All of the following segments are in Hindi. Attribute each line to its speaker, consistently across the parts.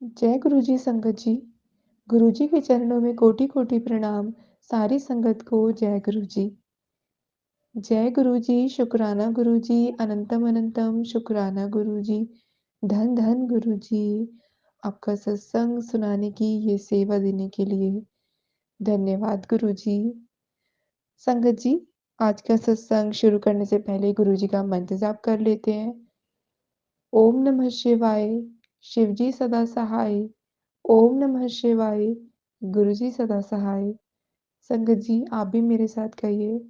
Speaker 1: जय गुरु जी संगत जी। गुरु जी के चरणों में कोटि कोटि प्रणाम। सारी संगत को जय गुरु जी। जय गुरु जी, शुक्राना गुरु जी, अनंतम अनंतम शुक्राना गुरु जी। धन धन गुरु जी, आपका सत्संग सुनाने की ये सेवा देने के लिए धन्यवाद गुरु जी। संगत जी, आज का सत्संग शुरू करने से पहले गुरु जी का मंत्र जाप कर लेते हैं। ओम नमः शिवाय, शिव जी सदा सहाय। ओम नमः शिवाय, गुरु जी सदा सहाय। संगत जी, आप भी मेरे साथ कहिए।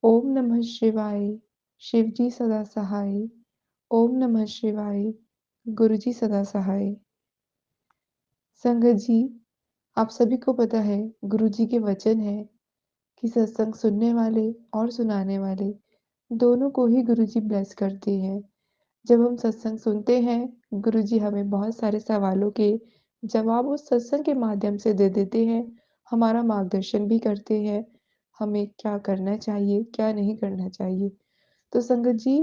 Speaker 1: ओम नमः शिवाय, शिव जी सदा सहाय। ओम नमः शिवाय, गुरु जी सदा सहाय। संगत जी, आप सभी को पता है, गुरु जी के वचन है कि सत्संग सुनने वाले और सुनाने वाले दोनों को ही गुरु जी ब्लेस करते हैं। जब हम सत्संग सुनते हैं, गुरु जी हमें बहुत सारे सवालों के जवाब उस सत्संग के माध्यम से दे देते हैं। हमारा मार्गदर्शन भी करते हैं, हमें क्या करना चाहिए, क्या नहीं करना चाहिए। तो संगत जी,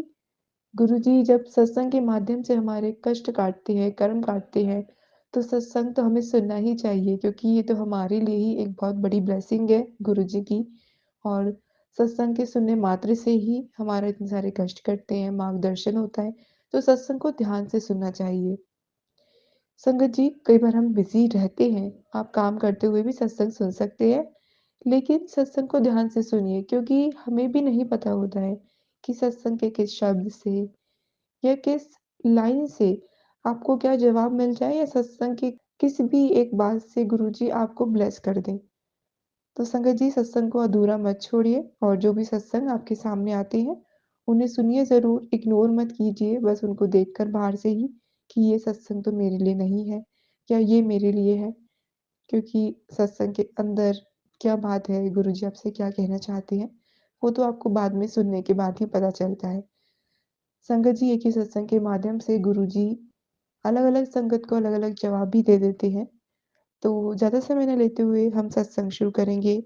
Speaker 1: गुरु जी जब सत्संग के माध्यम से हमारे कष्ट काटते हैं, कर्म काटते हैं, तो सत्संग तो हमें सुनना ही चाहिए, क्योंकि ये तो हमारे लिए ही एक बहुत बड़ी ब्लेसिंग है गुरु जी की। और सत्संग के सुनने मात्र से ही हमारे इतने सारे कष्ट कटते हैं, मार्गदर्शन होता है। तो सत्संग को ध्यान से सुनना चाहिए। संगत जी, कई बार हम बिज़ी रहते हैं, आप काम करते हुए भी सत्संग सुन सकते हैं, लेकिन सत्संग को ध्यान से सुनिए, क्योंकि हमें भी नहीं पता होता है कि सत्संग के किस शब्द से या किस लाइन से आपको क्या जवाब मिल जाए, या सत्संग की किसी भी एक बात से गुरुजी आपको ब्लेस कर दें। तो संगत जी, सत्संग को अधूरा मत छोड़िए, और जो भी सत्संग आपके सामने आते हैं, उन्हें सुनिए ज़रूर, इग्नोर मत कीजिए बस उनको देखकर बाहर से ही कि ये सत्संग तो मेरे लिए नहीं है, या ये मेरे लिए है। क्योंकि सत्संग के अंदर क्या बात है, गुरुजी आपसे क्या कहना चाहते हैं, वो तो आपको बाद में सुनने के बाद ही पता चलता है। संगत जी, एक ही सत्संग के माध्यम से गुरुजी अलग-अलग संगत को अलग-अलग जवाब भी दे देते हैं। तो ज़्यादा समय ना लेते हुए हम सत्संग शुरू करेंगे।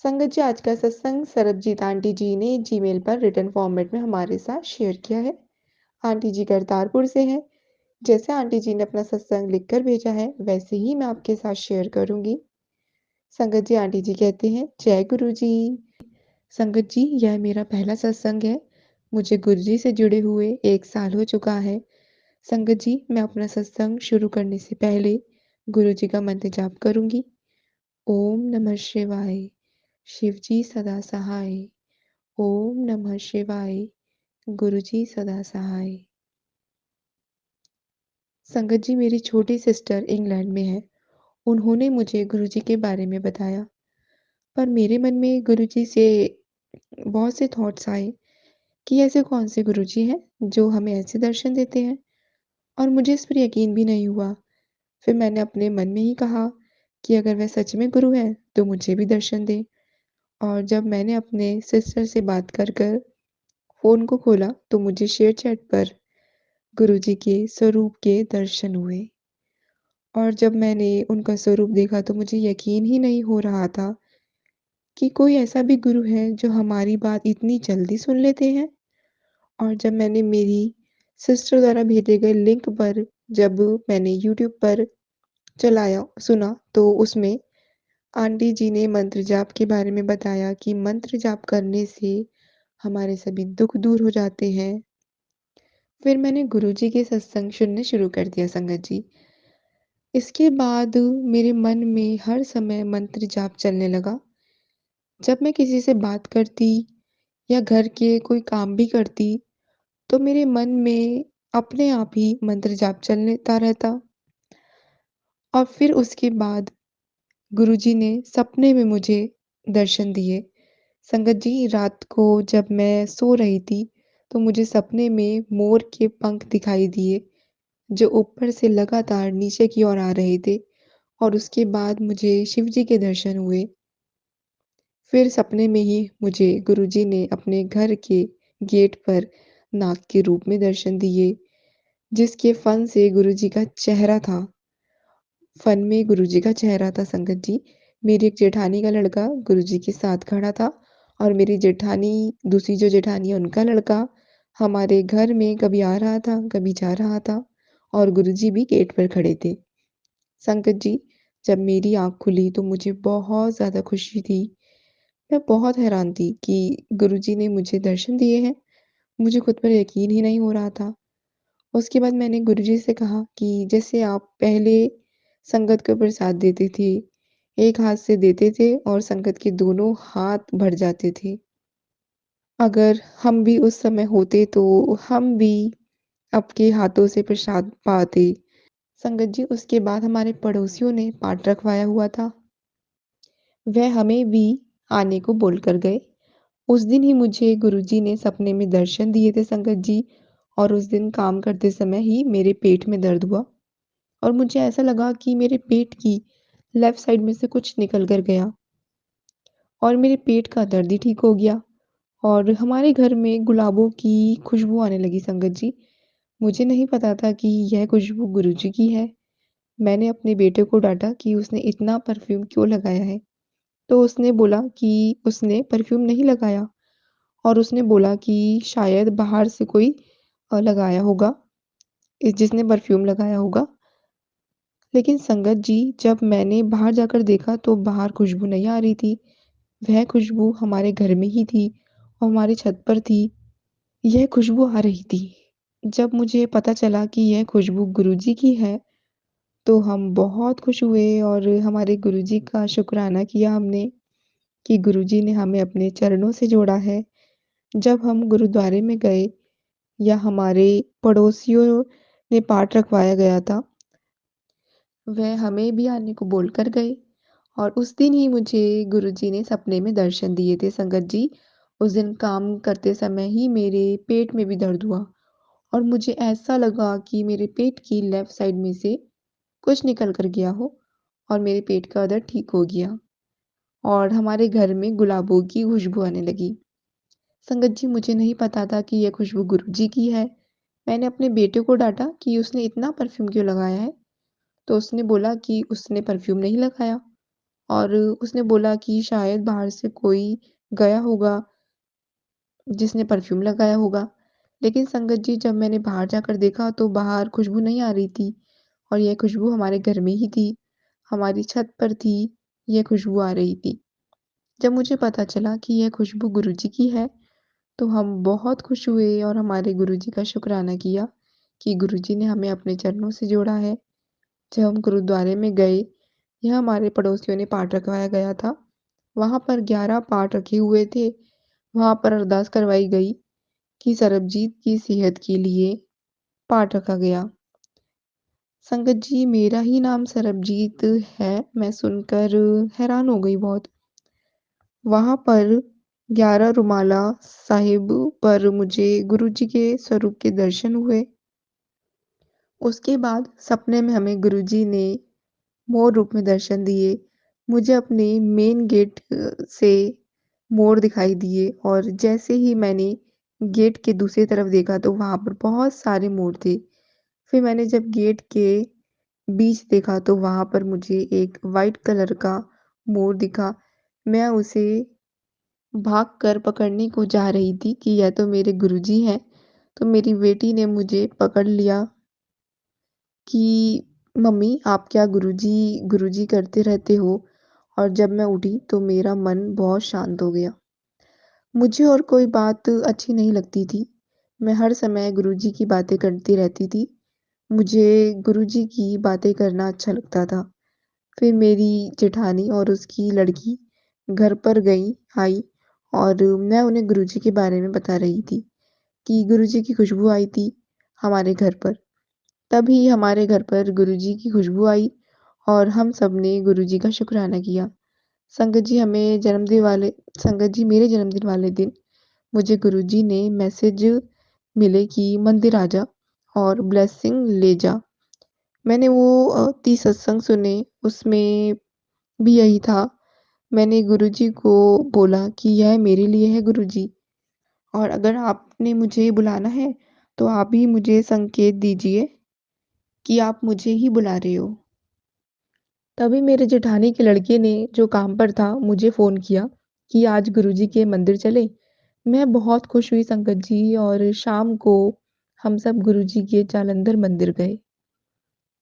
Speaker 1: संगत जी, आज का सत्संग सरबजीत आंटी जी ने जीमेल पर रिटन फॉर्मेट में हमारे साथ शेयर किया है। आंटी जी करतारपुर से हैं। जैसे आंटी जी ने अपना सत्संग लिखकर भेजा है, वैसे ही मैं आपके साथ शेयर करूँगी। संगत जी, आंटी जी कहते हैं, जय गुरु जी। संगत जी, यह मेरा पहला सत्संग है। मुझे गुरु जी से जुड़े हुए 1 साल हो चुका है। संगत जी, मैं अपना सत्संग शुरू करने से पहले गुरु जी का मंत्र जाप करूँगी। ओम नमः शिवाय, शिव जी सदा सहाय। ओम नमः शिवाय, गुरु जी सदा सहाय। संगत जी, मेरी छोटी सिस्टर इंग्लैंड में है। उन्होंने मुझे गुरु जी के बारे में बताया, पर मेरे मन में गुरु जी से बहुत से थॉट्स आए कि ऐसे कौन से गुरु जी हैं जो हमें ऐसे दर्शन देते हैं, और मुझे इस पर यकीन भी नहीं हुआ। फिर मैंने अपने मन में ही कहा कि अगर वह सच में गुरु हैं, तो मुझे भी दर्शन दें। और जब मैंने अपने सिस्टर से बात कर कर फ़ोन को खोला, तो मुझे शेयर चैट पर गुरुजी के स्वरूप के दर्शन हुए। और जब मैंने उनका स्वरूप देखा, तो मुझे यकीन ही नहीं हो रहा था कि कोई ऐसा भी गुरु है जो हमारी बात इतनी जल्दी सुन लेते हैं। और जब मैंने मेरी सिस्टर द्वारा भेजे गए लिंक पर जब मैंने यूट्यूब पर चलाया, सुना, तो उसमें आंटी जी ने मंत्र जाप के बारे में बताया कि मंत्र जाप करने से हमारे सभी दुख दूर हो जाते हैं। फिर मैंने गुरुजी के सत्संग सुनने शुरू कर दिया संगत जी। इसके बाद मेरे मन में हर समय मंत्र जाप चलने लगा। जब मैं किसी से बात करती या घर के कोई काम भी करती, तो मेरे मन में अपने आप ही मंत्र जाप चलता रहता। और फिर उसके बाद गुरुजी ने सपने में मुझे दर्शन दिए। संगत जी, रात को जब मैं सो रही थी, तो मुझे सपने में मोर के पंख दिखाई दिए, जो ऊपर से लगातार नीचे की ओर आ रहे थे, और उसके बाद मुझे शिव जी के दर्शन हुए। फिर सपने में ही मुझे गुरुजी ने अपने घर के गेट पर नाग के रूप में दर्शन दिए, जिसके फन से गुरुजी का चेहरा था। फन में गुरुजी का चेहरा था संगत जी। मेरी एक जेठानी का लड़का गुरुजी के साथ खड़ा था, और मेरी जेठानी, दूसरी जो जेठानी है, उनका लड़का हमारे घर में कभी आ रहा था, कभी जा रहा था। और गुरुजी भी गेट पर खड़े थे। संगत जी, जब मेरी आँख खुली तो मुझे बहुत ज़्यादा खुशी थी। मैं बहुत हैरान थी कि गुरुजी ने मुझे दर्शन दिए हैं। मुझे खुद पर यकीन ही नहीं हो रहा था। उसके बाद मैंने गुरुजी से कहा कि जैसे आप पहले संगत को प्रसाद देते थे, एक हाथ से देते थे और संगत के दोनों हाथ भर जाते थे। अगर हम भी उस समय होते तो हम भी आपके हाथों से प्रसाद पाते। संगत जी, उसके बाद हमारे पड़ोसियों ने पाठ रखवाया हुआ था। वह हमें भी आने को बोलकर गए। उस दिन ही मुझे गुरुजी ने सपने में दर्शन दिए थे संगत जी, और उस दिन काम करते समय ही मेरे पेट में दर्द हुआ और मुझे ऐसा लगा कि मेरे पेट की लेफ्ट साइड में से कुछ निकल कर गया और मेरे पेट का दर्द ही ठीक हो गया और हमारे घर में गुलाबों की खुशबू आने लगी संगत जी। मुझे नहीं पता था कि यह खुशबू गुरुजी की है। मैंने अपने बेटे को डाँटा कि उसने इतना परफ्यूम क्यों लगाया है? तो उसने बोला कि उसने परफ्यूम नहीं लगाया और उसने बोला कि शायद बाहर से कोई लगाया होगा, जिसने परफ्यूम लगाया होगा। लेकिन संगत जी, जब मैंने बाहर जाकर देखा तो बाहर खुशबू नहीं आ रही थी। वह खुशबू हमारे घर में ही थी और हमारी छत पर थी। यह खुशबू आ रही थी। जब मुझे पता चला कि यह खुशबू गुरुजी की है, तो हम बहुत खुश हुए और हमारे गुरुजी का शुक्राना किया हमने कि गुरुजी ने हमें अपने चरणों से जोड़ा है। जब हम गुरुद्वारे में गए या हमारे पड़ोसियों ने पाठ रखवाया गया था, वह हमें भी आने को बोलकर गए और उस दिन ही मुझे गुरुजी ने सपने में दर्शन दिए थे संगत जी। उस दिन काम करते समय ही मेरे पेट में भी दर्द हुआ और मुझे ऐसा लगा कि मेरे पेट की लेफ्ट साइड में से कुछ निकल कर गया हो और मेरे पेट का दर्द ठीक हो गया और हमारे घर में गुलाबों की खुशबू आने लगी। संगत जी, मुझे नहीं पता था कि यह खुशबू गुरुजी की है। मैंने अपने बेटे को डाँटा कि उसने इतना परफ्यूम क्यों लगाया है? तो उसने बोला कि उसने परफ्यूम नहीं लगाया और उसने बोला कि शायद बाहर से कोई गया होगा जिसने परफ्यूम लगाया होगा। लेकिन संगत जी, जब मैंने बाहर जाकर देखा तो बाहर खुशबू नहीं आ रही थी और यह खुशबू हमारे घर में ही थी, हमारी छत पर थी, यह खुशबू आ रही थी। जब मुझे पता चला कि यह खुशबू गुरुजी की है, तो हम बहुत खुश हुए और हमारे गुरुजी का शुक्राना किया कि गुरुजी ने हमें अपने चरणों से जोड़ा है। जब हम गुरुद्वारे में गए, यहाँ हमारे पड़ोसियों ने पाठ रखवाया गया था। वहाँ पर 11 पाठ रखे हुए थे। वहाँ पर अरदास करवाई गई कि सरबजीत की सेहत के लिए पाठ रखा गया। संगत जी, मेरा ही नाम सरबजीत है। मैं सुनकर हैरान हो गई बहुत। वहाँ पर 11 रुमाला साहिब पर मुझे गुरुजी के स्वरूप के दर्शन हुए। उसके बाद सपने में हमें गुरुजी ने मोर रूप में दर्शन दिए। मुझे अपने मेन गेट से मोर दिखाई दिए और जैसे ही मैंने गेट के दूसरी तरफ देखा तो वहाँ पर बहुत सारे मोर थे। फिर मैंने जब गेट के बीच देखा तो वहाँ पर मुझे एक वाइट कलर का मोर दिखा। मैं उसे भागकर पकड़ने को जा रही थी कि यह तो मेरे गुरुजी हैं। तो मेरी बेटी ने मुझे पकड़ लिया कि मम्मी, आप क्या गुरुजी गुरुजी करते रहते हो? और जब मैं उठी तो मेरा मन बहुत शांत हो गया। मुझे और कोई बात अच्छी नहीं लगती थी। मैं हर समय गुरुजी की बातें करती रहती थी। मुझे गुरुजी की बातें करना अच्छा लगता था। फिर मेरी जेठानी और उसकी लड़की घर पर आई और मैं उन्हें गुरुजी के बारे में बता रही थी कि गुरुजी की खुशबू आई थी हमारे घर पर। तभी हमारे घर पर गुरुजी की खुशबू आई और हम सबने गुरुजी का शुक्राना किया। संगत जी, मेरे जन्मदिन वाले दिन मुझे गुरुजी ने मैसेज मिले कि मंदिर आ जा और ब्लेसिंग ले जा। मैंने वो 30 सत्संग सुने, उसमें भी यही था। मैंने गुरुजी को बोला कि यह मेरे लिए है गुरुजी, और अगर आपने मुझे बुलाना है तो आप ही मुझे संकेत दीजिए कि आप मुझे ही बुला रहे हो। तभी मेरे जेठानी के लड़के ने, जो काम पर था, मुझे फ़ोन किया कि आज गुरुजी के मंदिर चलें। मैं बहुत खुश हुई संगत जी और शाम को हम सब गुरुजी के जालंधर मंदिर गए।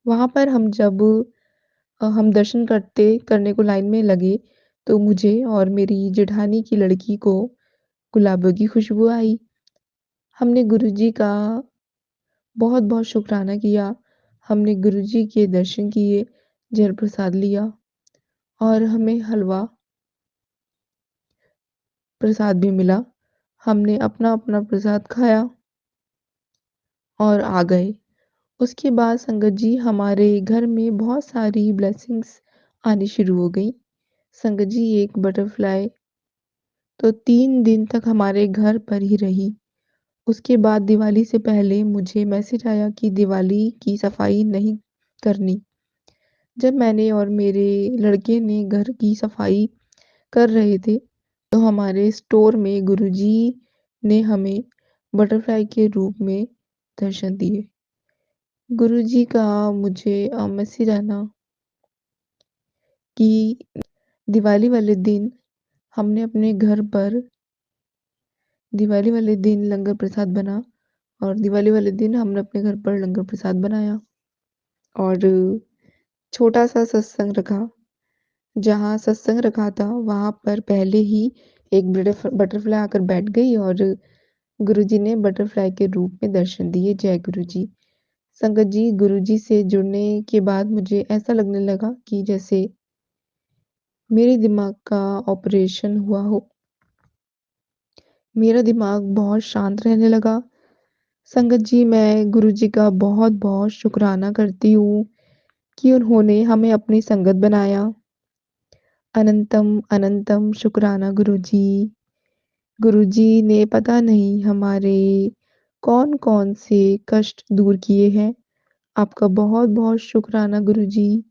Speaker 1: वहाँ पर हम दर्शन करने को लाइन में लगे, तो मुझे और मेरी जेठानी की लड़की को गुलाबों की खुशबू आई। हमने गुरुजी का बहुत-बहुत शुकराना किया। हमने गुरुजी के दर्शन किए, जल प्रसाद लिया और हमें हलवा प्रसाद भी मिला। हमने अपना-अपना प्रसाद खाया और आ गए। उसके बाद संगत जी हमारे घर में बहुत सारी ब्लेसिंग्स आनी शुरू हो गई। संगत जी एक बटरफ्लाई तो 3 दिन तक हमारे घर पर ही रही। उसके बाद दिवाली से पहले मुझे मैसेज आया कि दिवाली की सफाई नहीं करनी। जब मैंने और मेरे लड़के ने घर की सफाई कर रहे थे, तो हमारे स्टोर में गुरुजी ने हमें बटरफ्लाई के रूप में दर्शन दिए। गुरुजी का मुझे मैसेज आना कि दिवाली वाले दिन हमने अपने घर पर दिवाली वाले दिन लंगर प्रसाद बना और दिवाली वाले दिन हमने अपने घर पर लंगर प्रसाद बनाया और छोटा-सा सत्संग रखा। जहाँ सत्संग रखा था, वहाँ पर पहले ही एक बटरफ्लाई आकर बैठ गई और गुरुजी ने बटरफ्लाई के रूप में दर्शन दिए। जय गुरुजी। संगत जी, गुरुजी से जुड़ने के बाद मुझे ऐसा लगने लगा कि जैसे मेरे दिमाग का ऑपरेशन हुआ हो। मेरा दिमाग बहुत शांत रहने लगा। संगत जी, मैं गुरुजी का बहुत-बहुत शुकराना करती हूँ कि उन्होंने हमें अपनी संगत बनाया। अनंतम अनंतम शुकराना गुरुजी। गुरुजी ने पता नहीं हमारे कौन-कौन से कष्ट दूर किए हैं। आपका बहुत-बहुत शुकराना गुरुजी।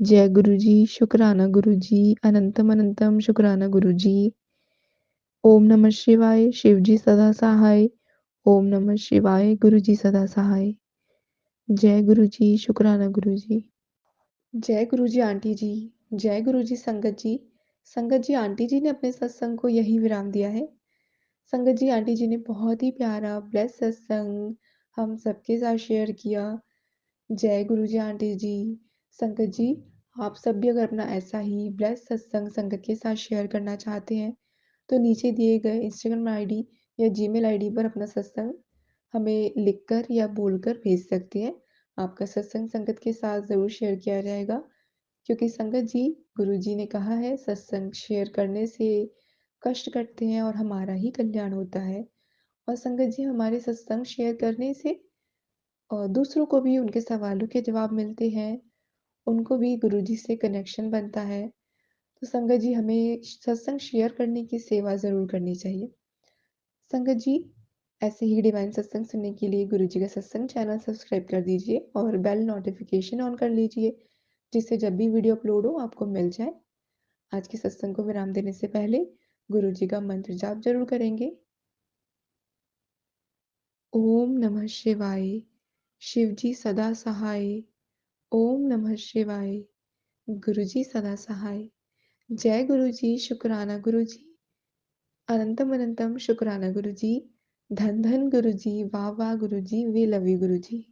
Speaker 1: जय गुरुजी, शुकराना गुरुजी, अनंतम अनंतम शुकराना गुरुजी। ओम नमः शिवाय, शिव जी सदा सहाय। ओम नमः शिवाय, गुरु जी सदा सहाय। जय गुरु जी, शुकराना गुरु जी। जय गुरु जी आंटी जी, जय गुरु जी संगत जी। संगत जी आंटी जी ने अपने सत्संग को यहीं विराम दिया है। संगत जी आंटी जी ने बहुत ही प्यारा ब्लेस सत्संग हम सबके साथ शेयर किया। जय गुरु जी आंटी जी। संगत जी, आप सब भी अगर अपना ऐसा ही ब्लेस सत्संग संगत के साथ शेयर करना चाहते हैं, तो नीचे दिए गए इंस्टाग्राम आईडी या जीमेल आईडी पर अपना सत्संग हमें लिखकर या बोलकर भेज सकते हैं। आपका सत्संग संगत के साथ ज़रूर शेयर किया जाएगा क्योंकि संगत जी, गुरु जी ने कहा है सत्संग शेयर करने से कष्ट कटते हैं और हमारा ही कल्याण होता है। और संगत जी हमारे सत्संग शेयर करने से दूसरों को भी उनके सवालों के जवाब मिलते हैं, उनको भी गुरु जी से कनेक्शन बनता है। तो संगत जी हमें सत्संग शेयर करने की सेवा ज़रूर करनी चाहिए। संगत जी, ऐसे ही डिवाइन सत्संग सुनने के लिए गुरु जी का सत्संग चैनल सब्सक्राइब कर दीजिए और बेल नोटिफिकेशन ऑन कर लीजिए, जिससे जब भी वीडियो अपलोड हो आपको मिल जाए। आज के सत्संग को विराम देने से पहले गुरु जी का मंत्र जाप जरूर करेंगे। ओम नमः शिवाय, शिव जी सदा सहाय। ओम नमः शिवाय, गुरु जी सदा सहाय। जय गुरु जी, शुक्राना गुरु जी। अनंतम अनंतम शुक्राना गुरु जी। धन धन गुरु जी, वाह वाह गुरु जी, we love you Guru ji.